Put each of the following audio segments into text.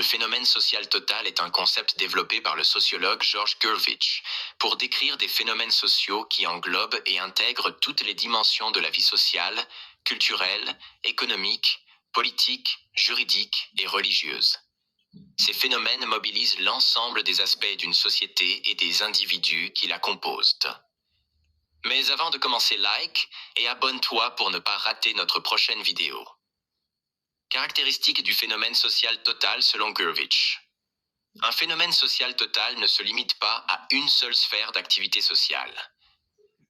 phénomène social total est un concept développé par le sociologue George Gurvitch pour décrire des phénomènes sociaux qui englobent et intègrent toutes les dimensions de la vie sociale, culturelle, économique, politique, juridique et religieuse. Ces phénomènes mobilisent l'ensemble des aspects d'une société et des individus qui la composent. Mais avant de commencer, like et abonne-toi pour ne pas rater notre prochaine vidéo. Caractéristiques du phénomène social total selon Gurvitch. Un phénomène social total ne se limite pas à une seule sphère d'activité sociale.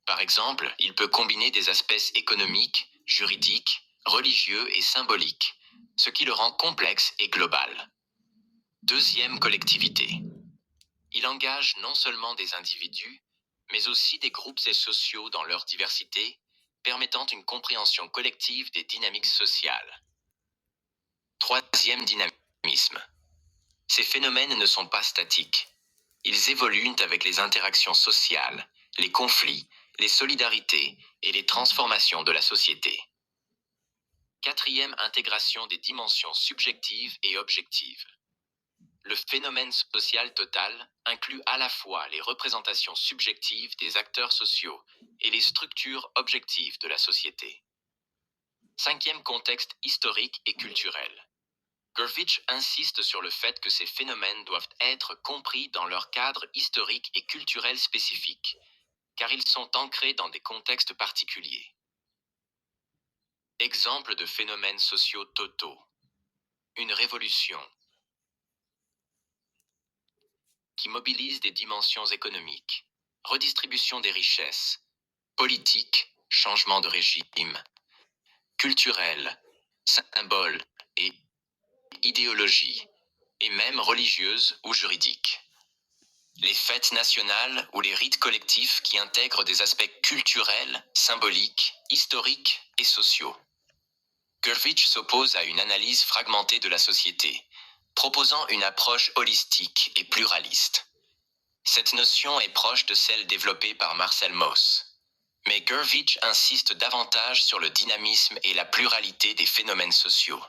Par exemple, il peut combiner des aspects économiques, juridiques, religieux et symboliques, ce qui le rend complexe et global. Deuxième collectivité. Il engage non seulement des individus, mais aussi des groupes et sociaux dans leur diversité, permettant une compréhension collective des dynamiques sociales. Troisième dynamisme. Ces phénomènes ne sont pas statiques. Ils évoluent avec les interactions sociales, les conflits, les solidarités et les transformations de la société. Quatrième intégration des dimensions subjectives et objectives. Le phénomène social total inclut à la fois les représentations subjectives des acteurs sociaux et les structures objectives de la société. Cinquième contexte historique et culturel. Gurvitch insiste sur le fait que ces phénomènes doivent être compris dans leur cadre historique et culturel spécifique, car ils sont ancrés dans des contextes particuliers. Exemple de phénomènes sociaux totaux. Une révolution qui mobilise des dimensions économiques, redistribution des richesses, politique, changement de régime, culturel, symbole et idéologie, et même religieuse ou juridique. Les fêtes nationales ou les rites collectifs qui intègrent des aspects culturels, symboliques, historiques et sociaux. Gurvitch s'oppose à une analyse fragmentée de la société, proposant une approche holistique et pluraliste. Cette notion est proche de celle développée par Marcel Mauss. Mais Gurvitch insiste davantage sur le dynamisme et la pluralité des phénomènes sociaux.